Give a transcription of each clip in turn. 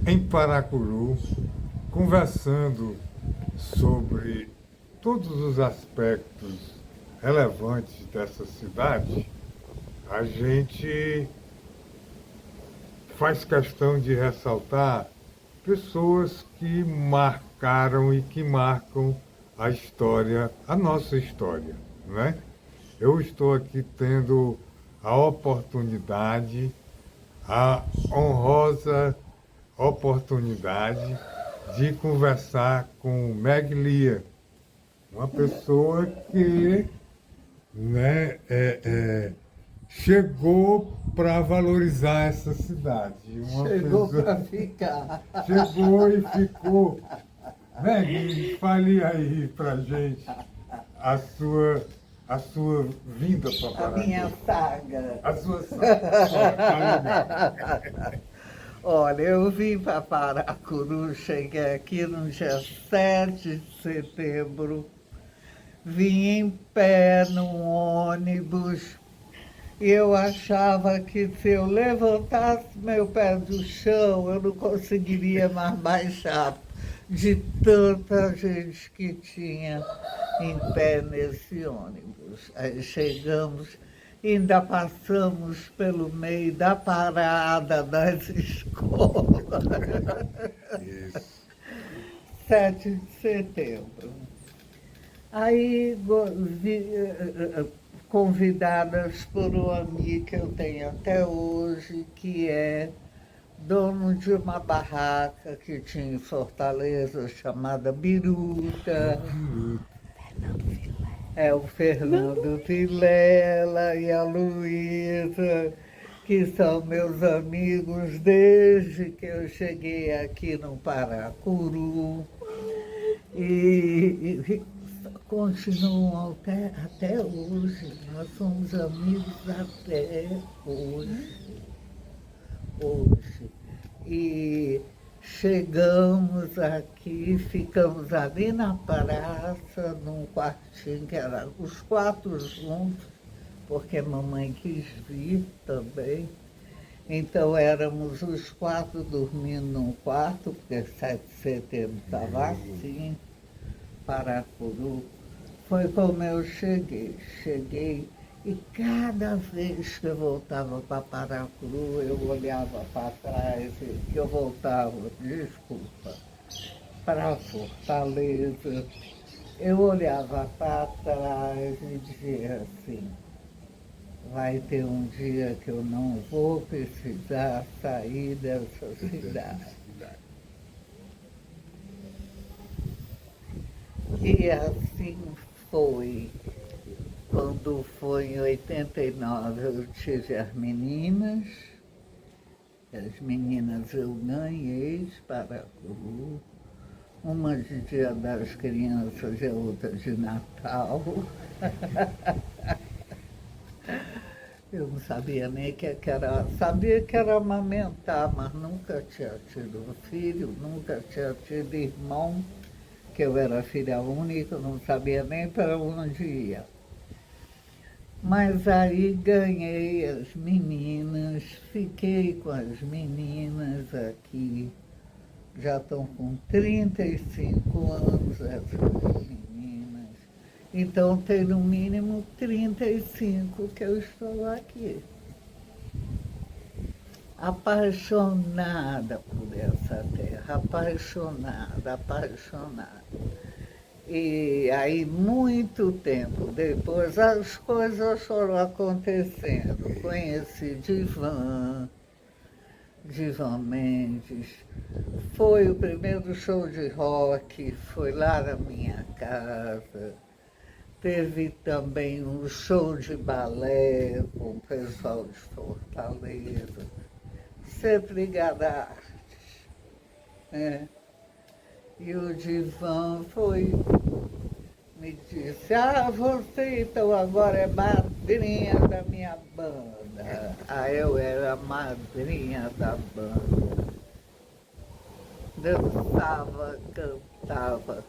em Paracuru, conversando sobre todos os aspectos relevantes dessa cidade. A gente faz questão de ressaltar pessoas que marcaram e que marcam a história, a nossa história, né? Eu estou aqui tendo a oportunidade, a honrosa oportunidade de conversar com Meg Lia, uma pessoa que, né, chegou para valorizar essa cidade. Uma Chegou pessoa para ficar. chegou e ficou. Meg, fale aí para gente a sua, a sua vinda para A minha Paracuru. saga. A sua saga. Olha, eu vim para Paracuru, cheguei aqui no dia 7 de setembro, vim em pé num ônibus e eu achava que se eu levantasse meu pé do chão, eu não conseguiria mais baixar de tanta gente que tinha em pé nesse ônibus. Aí chegamos, ainda passamos pelo meio da parada das escolas. Isso. 7 de setembro. Aí, convidadas por um amigo que eu tenho até hoje, que é dono de uma barraca que tinha em Fortaleza, chamada Biruta, é o Fernando Vilela e a Luísa, que são meus amigos desde que eu cheguei aqui no Paracuru. E continuam até hoje. Nós somos amigos até hoje. E chegamos aqui, ficamos ali na praça, num quartinho que era os quatro juntos, porque a mamãe quis vir também. Então éramos os quatro dormindo num quarto, porque 7 de setembro estava assim, Paracuru. Foi como eu cheguei. Cheguei e cada vez que eu voltava para Paracuru, eu olhava para trás, e eu voltava, desculpa, para Fortaleza. Eu olhava para trás e dizia assim, vai ter um dia que eu não vou precisar sair dessa cidade. E assim foi. Quando foi em 89, eu tive as meninas eu ganhei para Curu, uma de Dia das Crianças e a outra de Natal. Eu não sabia nem o que era, sabia que era amamentar, mas nunca tinha tido filho, nunca tinha tido irmão, que eu era filha única, não sabia nem para onde ia. Mas aí ganhei as meninas, fiquei com as meninas aqui, já estão com 35 anos essas meninas. Então tem no mínimo 35 que eu estou aqui. Apaixonada por essa terra, apaixonada, apaixonada. E aí, muito tempo depois, as coisas foram acontecendo. Conheci Divan Mendes. Foi o primeiro show de rock, foi lá na minha casa. Teve também um show de balé com o pessoal de Fortaleza. Sempre ligada à arte, né? E o Divan me disse, você então agora é madrinha da minha banda. Aí eu era madrinha da banda. Dançava, cantava.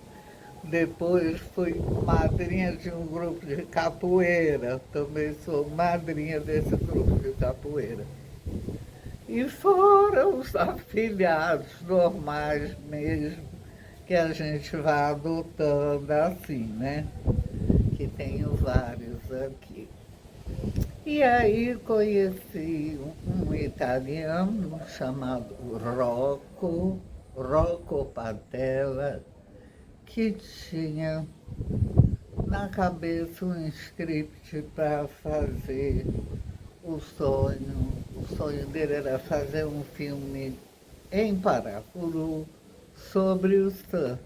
Depois fui madrinha de um grupo de capoeira. Também sou madrinha desse grupo de capoeira. E foram os afilhados normais mesmo, que a gente vai adotando assim, né? Que tenho vários aqui. E aí conheci um italiano chamado Rocco Patella, que tinha na cabeça um script para fazer o sonho. O sonho dele era fazer um filme em Paracuru sobre o surf.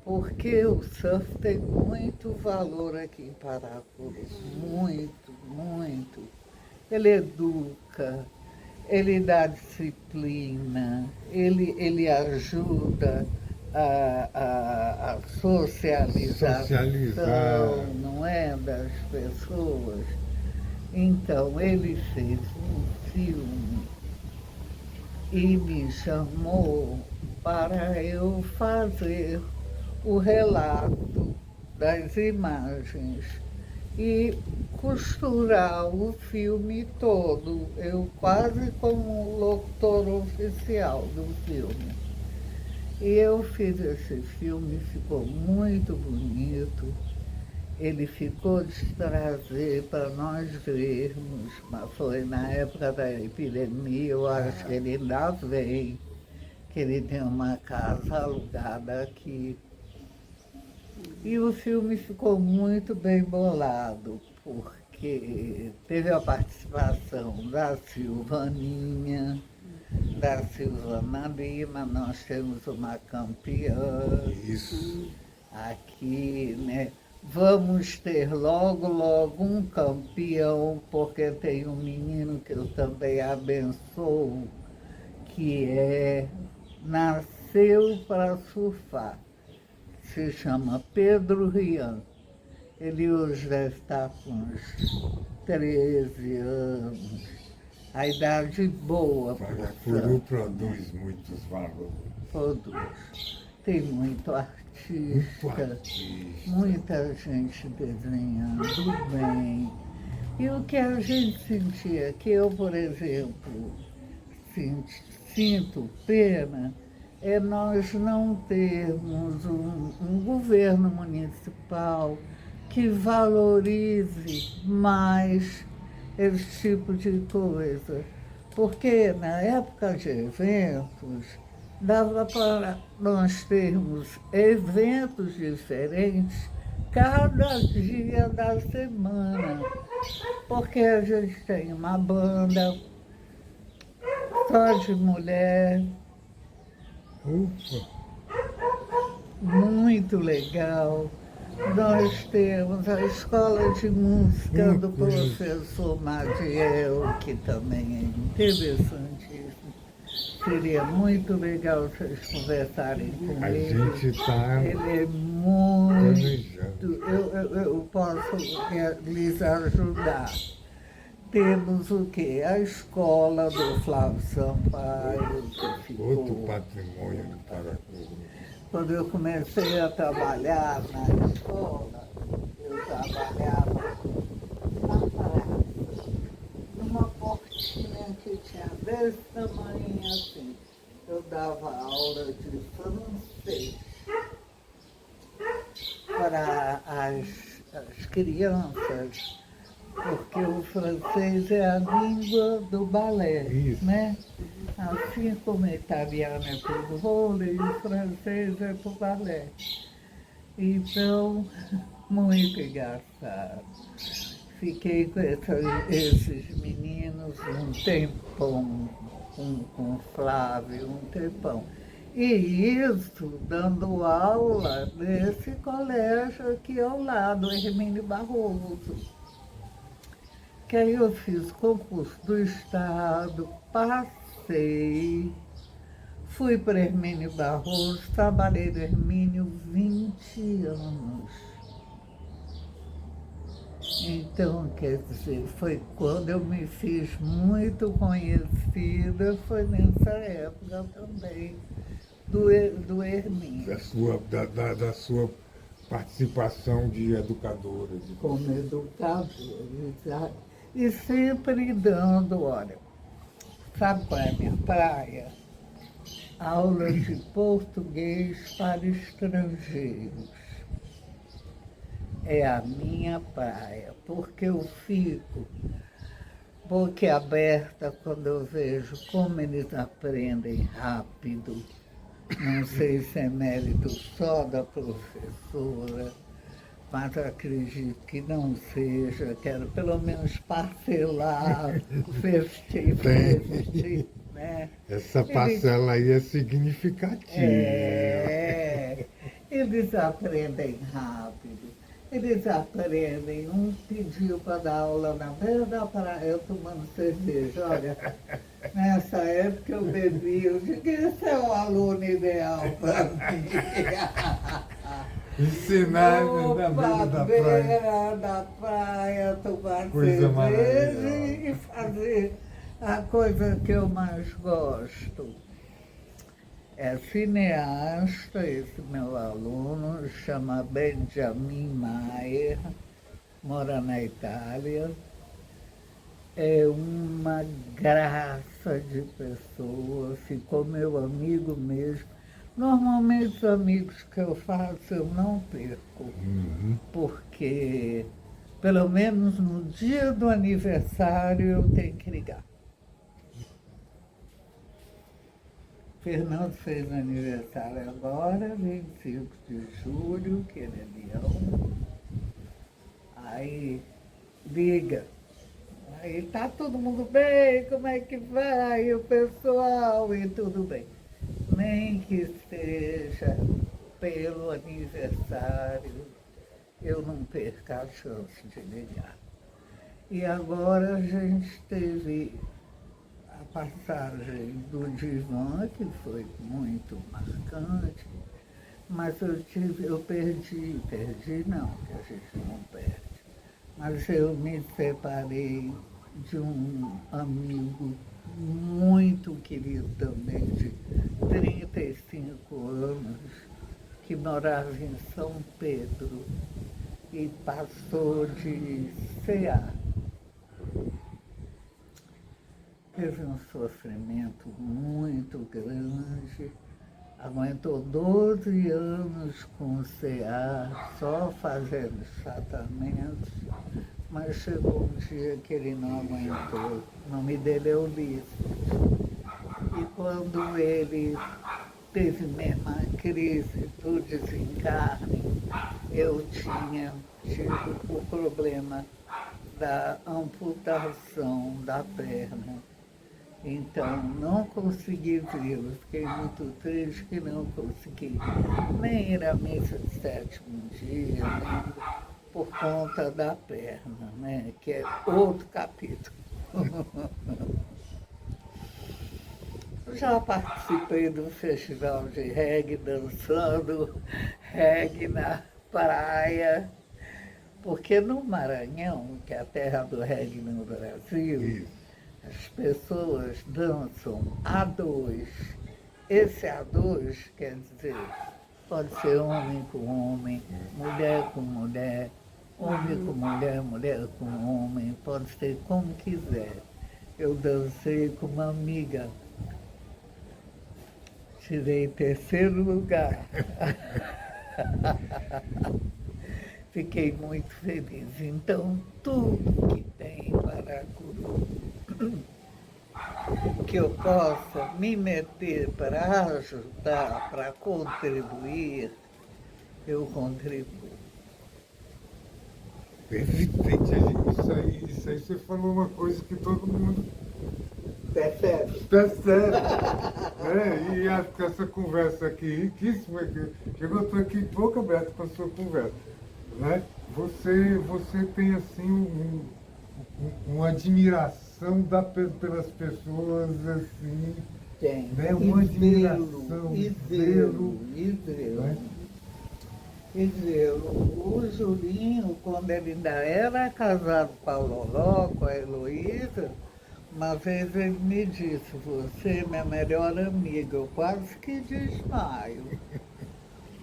Porque o surf tem muito valor aqui em Paracuru, muito, muito. Ele educa, ele dá disciplina, ele ajuda a socialização, não é, das pessoas. Então, ele fez um filme e me chamou para eu fazer o relato das imagens e costurar o filme todo, eu quase como locutor oficial do filme. E eu fiz esse filme, ficou muito bonito. Ele ficou de trazer para nós vermos, mas foi na época da epidemia, eu acho que ele ainda vem, que ele tem uma casa alugada aqui. E o filme ficou muito bem bolado, porque teve a participação da Silvaninha, da Silvana Lima, nós temos uma campeã. Isso. Aqui, né? Vamos ter logo um campeão, porque tem um menino que eu também abençoo, que nasceu para surfar. Se chama Pedro Rian. Ele hoje deve estar com uns 13 anos. A idade boa. Paracuru produz muitos valores. Produz. Tem muito artista, muita gente desenhando bem. E o que a gente sentia, que eu, por exemplo, sinto pena, é nós não termos um governo municipal que valorize mais esse tipo de coisa. Porque na época de eventos, dava para nós termos eventos diferentes cada dia da semana. Porque a gente tem uma banda só de mulher, muito legal. Nós temos a escola de música do professor Madiel, que também é interessantíssimo. Seria muito legal vocês conversarem com ele. A gente está... Ele é muito... Eu posso lhes ajudar. Temos o quê? A escola do Flávio Sampaio, que ficou... Outro patrimônio do Paracuru. Quando eu comecei a trabalhar na escola, eu trabalhava na praça, numa portinha que tinha desse tamanho assim. Eu dava aula de francês para as crianças, porque o francês é a língua do balé, né? Assim como o italiano é para o vôlei, o francês é para o balé. Então, muito engraçado. Fiquei com esses meninos um tempão, com o Flávio, um tempão. E isso dando aula nesse colégio aqui ao lado, Hermínio Barroso. Que aí eu fiz concurso do Estado, passei, fui para Hermínio Barroso, trabalhei no Hermínio 20 anos. Então, quer dizer, foi quando eu me fiz muito conhecida, foi nessa época também, do Hermínio. Da sua participação de educadora. Como educadora. E sempre dando, olha, sabe qual é a minha praia? Aulas de português para estrangeiros. É a minha praia, porque eu fico boquiaberta quando eu vejo como eles aprendem rápido. Não sei se é mérito só da professora, mas acredito que não seja. Quero pelo menos parcelar, vestir, né? Essa parcela aí é significativa. Eles aprendem rápido. Eles aprendem. Um pediu para dar aula na beira da praia, tomando cerveja. Olha, nessa época eu bebi, eu digo, esse é o aluno ideal para mim. Ensinar na beira da praia. Beira da praia, tomar Coisa cerveja maravilhosa. e fazer a coisa que eu mais gosto. É cineasta, esse meu aluno, chama Benjamin Maier, mora na Itália. É uma graça de pessoa, ficou meu amigo mesmo. Normalmente os amigos que eu faço eu não perco, porque pelo menos no dia do aniversário eu tenho que ligar. Fernando fez aniversário agora, 25 de julho, que ele é leão. Aí liga. Aí tá todo mundo bem, como é que vai o pessoal e tudo bem. Nem que seja pelo aniversário, eu não perco a chance de ligar. E agora a gente teve a passagem do divã, que foi muito marcante, mas eu perdi não, que a gente não perde. Mas eu me separei de um amigo muito querido também, de 35 anos, que morava em São Pedro e passou de CA. Teve um sofrimento muito grande, aguentou 12 anos com CA, só fazendo tratamentos, mas chegou um dia que ele não aguentou. O nome dele é Ulisses. E quando ele teve mesmo a crise do desencarne, eu tinha tido o problema da amputação da perna. Então, não consegui vê-lo, fiquei muito triste que não consegui nem ir à missa de sétimo dia, nem por conta da perna, né? Que é outro capítulo. Já participei do festival de reggae, dançando reggae na praia, porque no Maranhão, que é a terra do reggae no Brasil, as pessoas dançam a dois. Esse a dois quer dizer, pode ser homem com homem, mulher com mulher, homem com mulher, mulher com homem, pode ser como quiser. Eu dancei com uma amiga, tirei terceiro lugar. Fiquei muito feliz. Então, tudo que tem Paracuru, que eu possa me meter para ajudar, para contribuir, eu contribuo. Evidente, isso aí você falou uma coisa que todo mundo Percebe? percebe. E essa conversa aqui, riquíssima, que eu estou aqui boca aberta com a sua conversa. Né? Você tem assim uma admiração pelas pessoas, assim, Tem. né? Uma admiração, zelo. Né? E zelo. O Julinho, quando ele ainda era casado com a Loló, com a Heloísa, uma vez ele me disse, você é minha melhor amiga, eu quase que desmaio.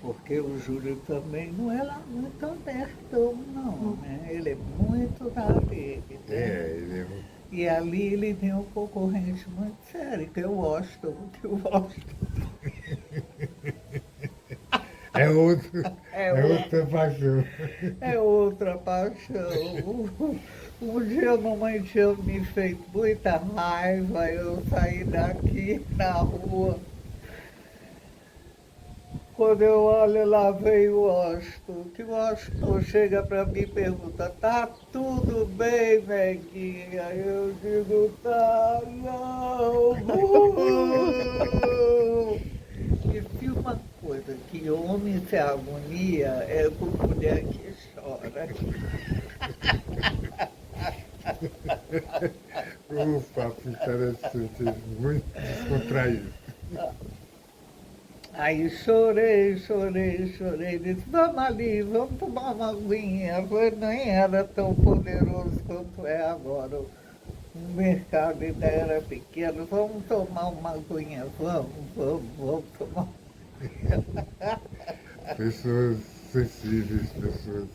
porque o Júlio também não é lá muito aberto, não, né? Ele é muito na dele, né? Ele é E ali ele tem um concorrente muito sério, que eu gosto, que eu gosto. é outro, É é outra paixão. É outra paixão. Um dia a mamãe tinha me feito muita raiva, eu saí daqui na rua. Quando eu olho lá vem o Washington, que o Washington chega para mim e pergunta, tá tudo bem, Neguinha? Eu digo, tá não. E se uma coisa que homem se agonia é com mulher que chora. Um papo interessante, muito descontraído. Aí chorei, chorei, chorei. Disse, vamos ali, vamos tomar uma aguinha. Nem era tão poderoso quanto é agora. O mercado ainda era pequeno. Vamos tomar uma aguinha, vamos tomar. Pessoas sensíveis, pessoas.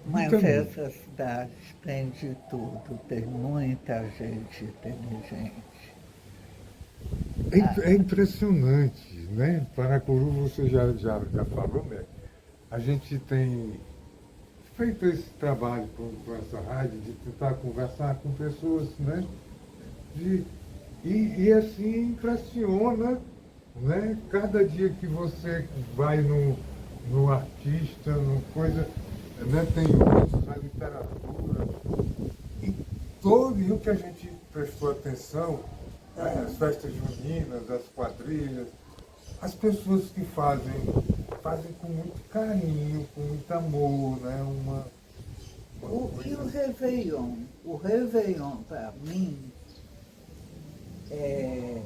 Mas Então, essa cidade tem de tudo, tem muita gente inteligente. é impressionante, né? Paracuru, você já falou, né? A gente tem feito esse trabalho com essa rádio de tentar conversar com pessoas, né? E assim impressiona, né? Cada dia que você vai no artista, no coisa, né? Tem outros, a literatura, e o que a gente prestou atenção, né? As festas juninas, as quadrilhas, as pessoas que fazem com muito carinho, com muito amor, né? E o Réveillon? O Réveillon, para mim, é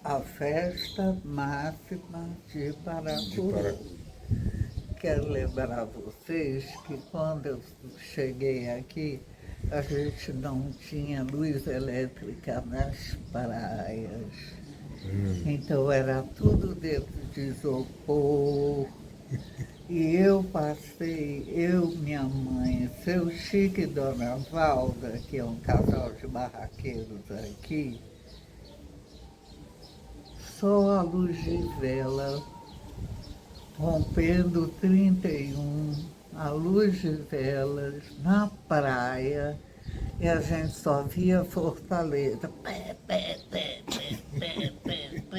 a festa máxima de de Paracuru. Paracuru. Quero lembrar a vocês que quando eu cheguei aqui, a gente não tinha luz elétrica nas praias. Então era tudo dentro de isopor. E eu passei, minha mãe, seu Chico e Dona Valda, que é um casal de barraqueiros aqui, só a luz de vela, rompendo 31, a luz de velas na praia, e a gente só via Fortaleza,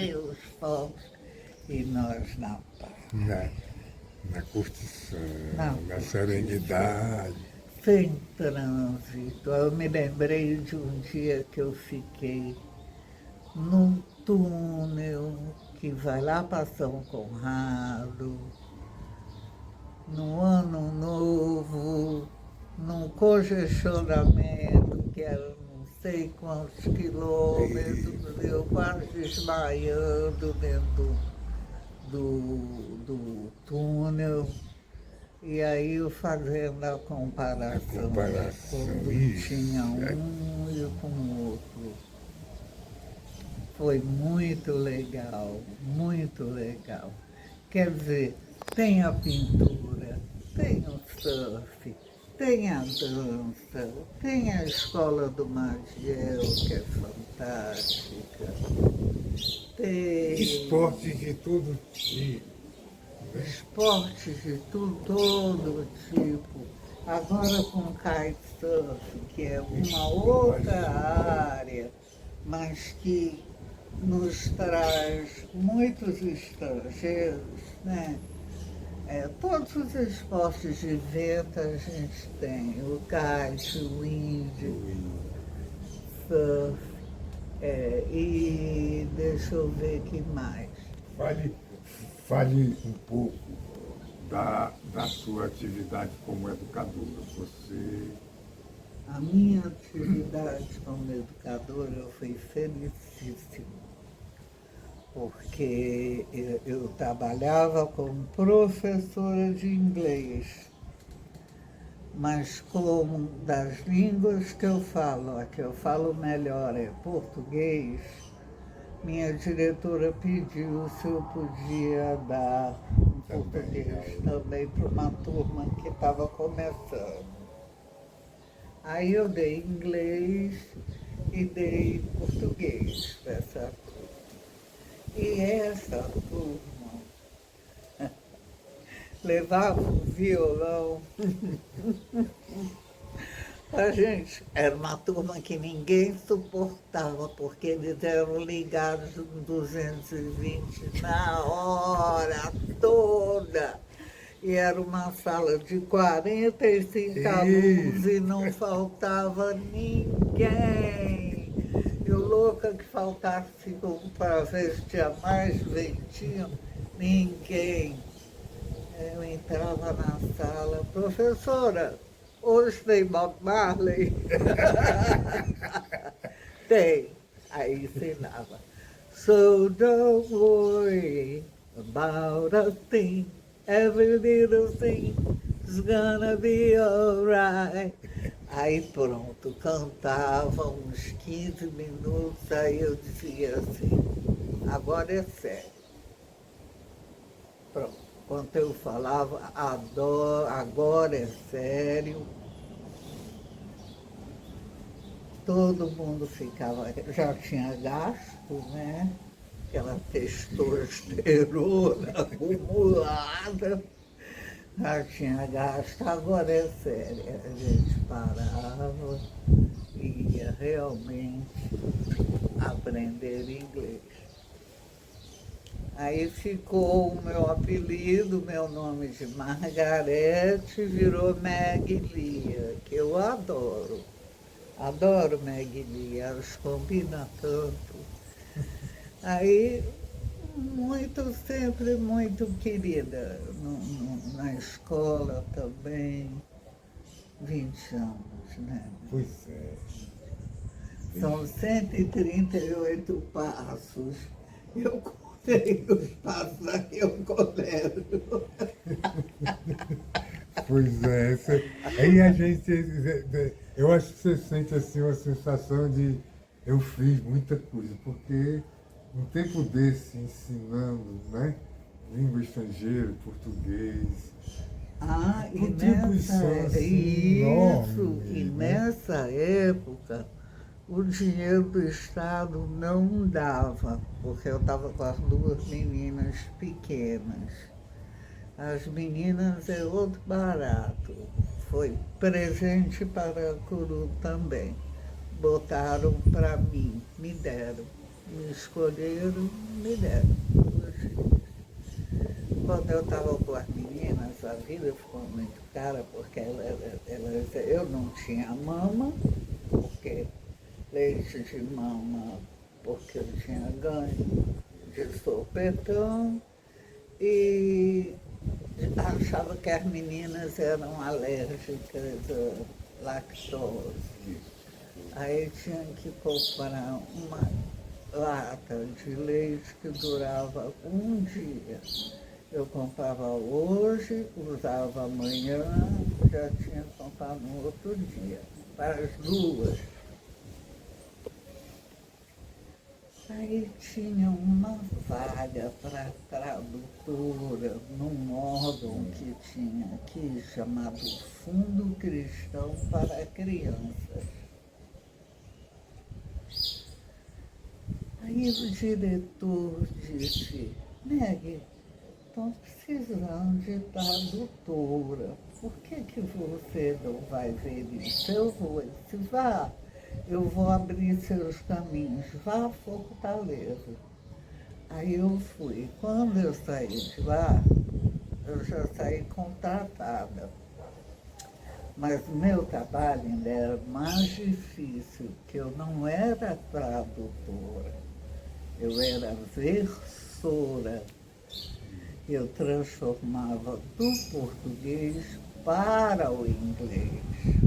os fogos, e nós na praia. Na curtição, Na na serenidade. Sem trânsito. Eu me lembrei de um dia que eu fiquei num túnel que vai lá para São Conrado, no Ano Novo, num congestionamento que era não sei quantos quilômetros, eu quase desmaiando dentro do túnel. E aí eu fazendo a comparação, quando Isso. tinha um e com o outro. Foi muito legal, muito legal. Quer dizer, tem a pintura, tem o surf, tem a dança, tem a escola do Magiel, que é fantástica. Tem Esportes de todo tipo. esportes de todo tipo. Agora com kitesurf, que é uma outra área, mas que nos traz muitos estrangeiros, né? Todos os esportes de vento a gente tem, o kite, o wind, surf, e deixa eu ver que mais. Fale um pouco da sua atividade como educadora. Você A minha atividade como educadora eu fui felicíssima, porque eu trabalhava como professora de inglês, mas como das línguas que eu falo, a que eu falo melhor é português, minha diretora pediu se eu podia dar um português também para uma turma que estava começando. Aí eu dei inglês e dei português para essa turma. E essa turma levava o violão. A gente era uma turma que ninguém suportava, porque eles eram ligados no 220 na hora toda. E era uma sala de 45 alunos e não faltava ninguém. Eu louca que faltasse um para ver se tinha mais ventinho, ninguém. Eu entrava na sala, professora, hoje tem Bob Marley? Tem. Aí ensinava. So don't worry about a thing. Every little thing is gonna be alright. Aí pronto, cantava uns 15 minutos, aí eu dizia assim, agora é sério. Pronto. Quando eu falava, adoro, agora é sério, todo mundo ficava, já tinha gasto, né? Aquela testosterona acumulada, já tinha gasto, agora é sério. A gente parava e ia realmente aprender inglês. Aí ficou o meu apelido, meu nome de Margarete, virou Meg Lia, que eu adoro. Adoro Meg Lia, elas combinam tanto. Aí, sempre muito querida, na escola também, 20 anos, né? Pois é. São 138 passos. Eu contei os passos aqui ao colégio. Pois é. Aí a gente, eu acho que você sente assim uma sensação de eu fiz muita coisa, porque um tempo desse ensinando, né? Língua estrangeira, português. E Contribuição assim, enorme, e né? nessa época o dinheiro do Estado não dava, porque eu estava com as duas meninas pequenas. As meninas é outro barato. Foi presente para a Curu também. Botaram para mim, me deram. Me escolheram, me deram. Quando eu estava com as meninas, a vida ficou muito cara, porque eu não tinha mama, porque leite de mama, porque eu tinha ganho de sopetão, e achava que as meninas eram alérgicas à lactose. Aí tinha que comprar uma lata de leite que durava um dia. Eu comprava hoje, usava amanhã, já tinha que comprar no outro dia, para as duas. Aí tinha uma vaga para tradutora num órgão que tinha aqui, chamado Fundo Cristão para Crianças. Aí o diretor disse, Meg, estão precisando de tradutora, por que você não vai ver isso? Eu vou, se vá. Eu vou abrir seus caminhos, vá a Fortaleza. Aí eu fui. Quando eu saí de lá, eu já saí contratada. Mas o meu trabalho ainda era mais difícil, porque eu não era tradutora, eu era versora. Eu transformava do português para o inglês.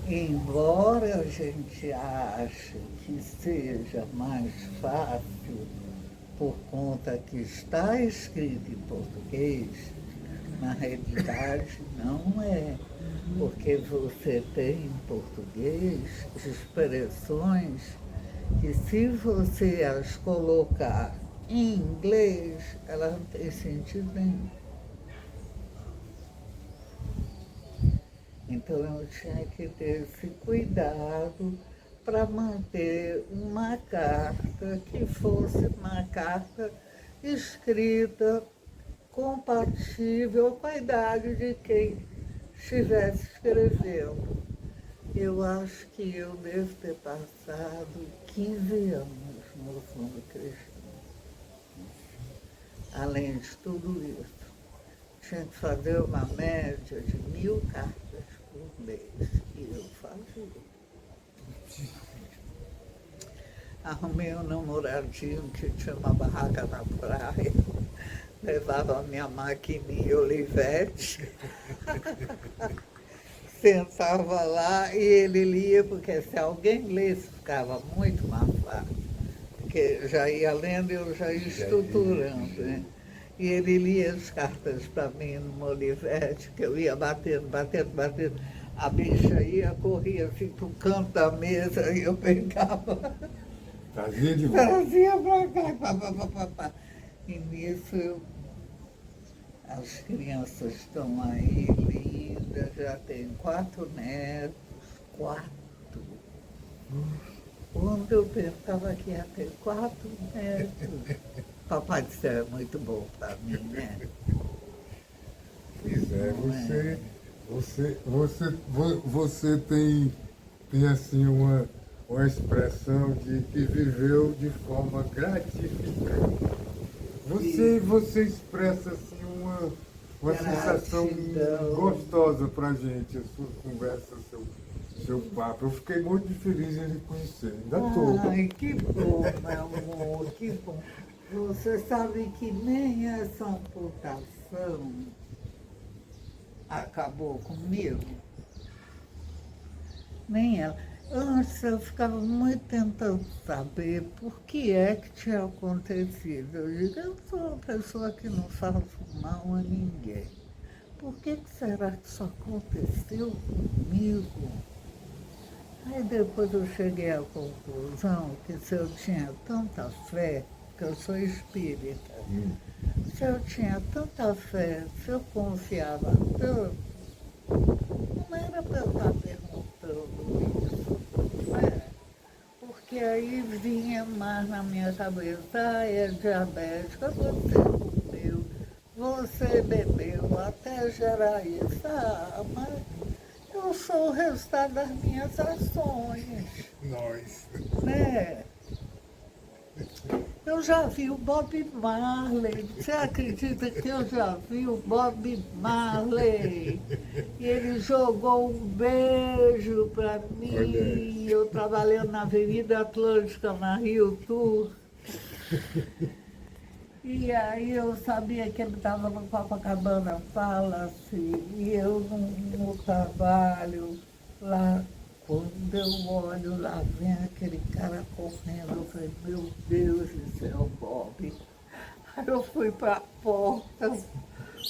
Embora a gente ache que seja mais fácil por conta que está escrito em português, na realidade não é, porque você tem em português expressões que se você as colocar em inglês, elas não têm sentido nenhum. Então eu tinha que ter esse cuidado para manter uma carta que fosse uma carta escrita compatível com a idade de quem estivesse escrevendo. Eu acho que eu devo ter passado 15 anos no fundo cristão. Além de tudo isso, tinha que fazer uma média de 1000 cartas por mês. E eu fazia. Arrumei um namoradinho que tinha uma barraca na praia. Levava a minha maquininha Olivetti. Sentava lá e ele lia, porque se alguém lesse ficava muito mais fácil. Porque já ia lendo e eu já ia estruturando, né? E ele lia as cartas para mim no Olivetti, que eu ia batendo, batendo, batendo. A bicha ia, corria assim pro canto da mesa e eu pegava. Trazia de volta. Trazia pra cá, pá, pá, pá, pá, pá. E nisso as crianças estão aí lindas, já tem 4 netos, 4. Quando eu pensava que ia ter 4 netos, Papai do Céu é muito bom para mim, né? Pois é, você tem assim uma expressão de que viveu de forma gratificante. Você expressa assim uma sensação gostosa pra gente, a sua conversa, seu papo. Eu fiquei muito feliz em lhe conhecer, ainda estou. Ai, que bom, meu amor, que bom. Você sabe que nem essa amputação acabou comigo. Nem ela. Antes eu ficava muito tentando saber por que é que tinha acontecido. Eu digo, eu sou uma pessoa que não faço mal a ninguém. Por que será que isso aconteceu comigo? Aí depois eu cheguei à conclusão que se eu tinha tanta fé, que eu sou espírita, se eu tinha tanta fé, se eu confiava tanto, não era para eu estar perguntando isso, não é? Porque aí vinha mais na minha cabeça, é diabética, você comeu, você bebeu até gerar isso, mas eu sou o resultado das minhas ações. Nós. Né? Eu já vi o Bob Marley. Você acredita que eu já vi o Bob Marley? E ele jogou um beijo para mim. Eu trabalhando na Avenida Atlântica, na Rio Tour. E aí eu sabia que ele estava no Copacabana Palace e eu no trabalho lá. Quando eu olho lá, vem aquele cara correndo, eu falei, meu Deus do céu, Bob. Aí eu fui para a porta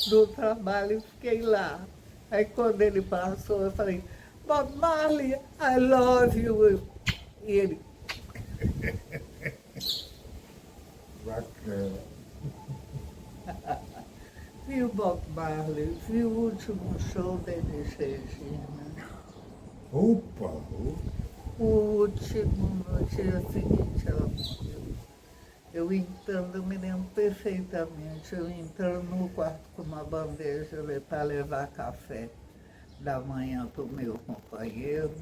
do trabalho e fiquei lá. Aí quando ele passou, eu falei, Bob Marley, I love you. E ele... Bacana. Vi o Bob Marley, vi o último show da Elis Regina. Opa! O último, no dia seguinte, ela morreu. Eu entrando, eu me lembro perfeitamente, eu entrando no quarto com uma bandeja para levar café da manhã para o meu companheiro.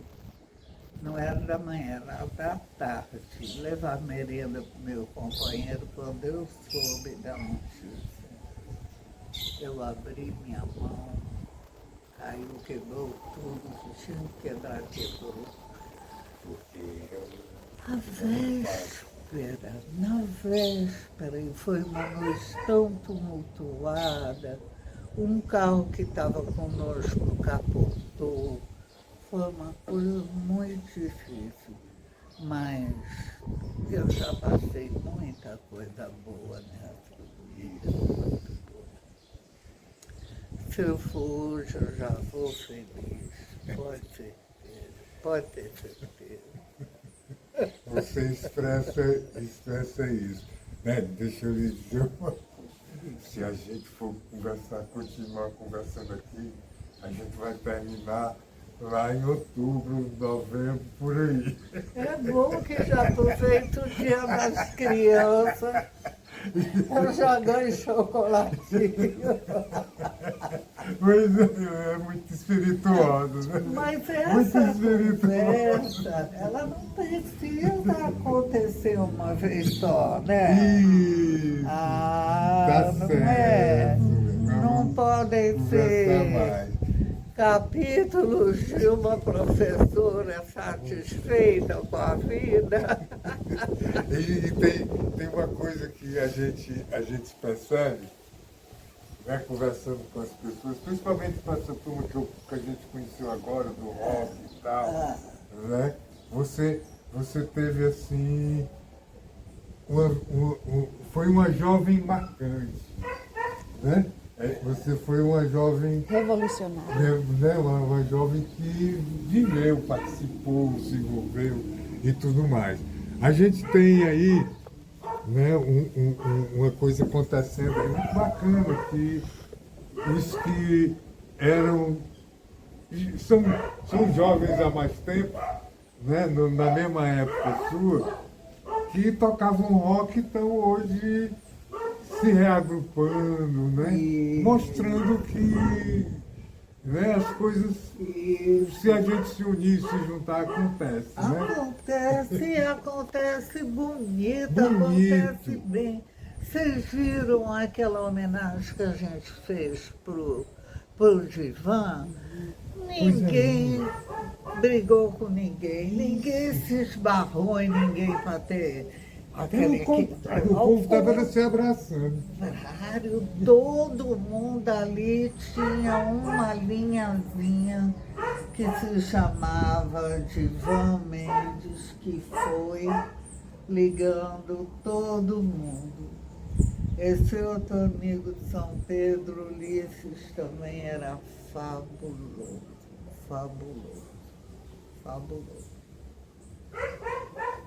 Não era da manhã, era da tarde. Levar merenda para o meu companheiro quando eu soube da notícia. Eu abri minha mão, caiu, quebrou tudo, que tinha que quebrar, quebrou. A véspera, na véspera, e foi uma noite tão tumultuada, um carro que estava conosco capotou, foi uma coisa muito difícil, mas eu já passei muita coisa boa nessa vida. Se eu for hoje, eu já vou feliz, pode ter certeza. você expressa isso. Né? Deixa eu lhe dizer se a gente for conversar, continuar conversando aqui, a gente vai terminar lá em outubro, novembro, por aí. É bom que já aproveito o Dia das Crianças. Eu já ganho chocolatinho. Pois é muito espirituoso, né? Mas Muito essa espirituoso. conversa, ela não precisa acontecer uma vez só, né? Isso. Ah, Tá não certo. é? Não Vamos podem conversar ser mais. capítulos de uma professora satisfeita com a vida. E tem uma coisa que a gente percebe, né, conversando com as pessoas, principalmente com essa turma que a gente conheceu agora, do rock e tal, né? Você teve assim, foi uma jovem marcante, né? Você foi uma jovem Revolucionário. né, uma jovem que viveu, participou, se envolveu e tudo mais. A gente tem aí, né, uma coisa acontecendo aí muito bacana, que os que são jovens há mais tempo, né, na mesma época sua, que tocavam rock, estão hoje se reagrupando, né? Mostrando que, né, as coisas, se a gente se unir, se juntar, acontece, né? Acontece bonito, Bonito. acontece bem. Vocês viram aquela homenagem que a gente fez pro Divan? Ninguém brigou com ninguém, ninguém se esbarrou em ninguém para ter aquele O povo estava se abraçando. contrário, todo mundo ali tinha uma linhazinha que se chamava Divan Mendes, que foi ligando todo mundo. Esse outro amigo de São Pedro, Ulisses, também era fabuloso, fabuloso, fabuloso.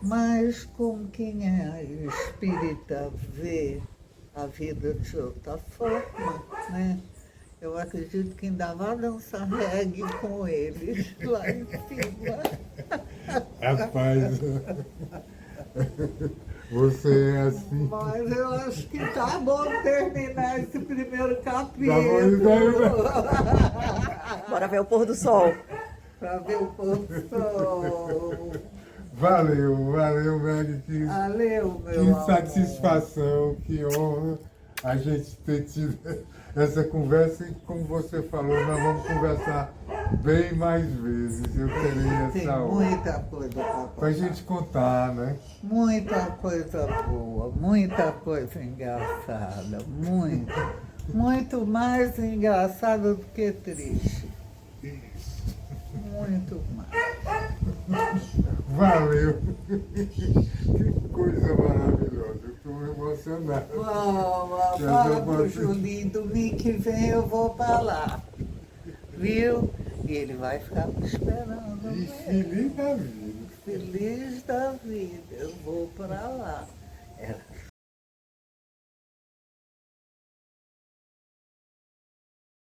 Mas como quem é espírita vê a vida de outra forma, né? Eu acredito que ainda vai dançar reggae com eles lá em cima. Rapaz, você é assim. Mas eu acho que tá bom terminar esse primeiro capítulo. Bora ver o pôr do sol. Para ver o pôr do sol. Valeu, Meg. Valeu, meu Que amor. satisfação, que honra a gente ter tido essa conversa. E como você falou, nós vamos conversar bem mais vezes. Eu terei Tem essa honra. muita coisa para Para a contar. gente contar, né? Muita coisa boa, muita coisa engraçada, muito. Muito mais engraçada do que triste. Muito mais. Valeu. Que coisa maravilhosa. Eu estou emocionado. Vamos, fala pro Julinho, domingo que vem eu vou para lá. Viu? E ele vai ficar me esperando. E né? feliz da vida. Feliz da vida, eu vou para lá. Era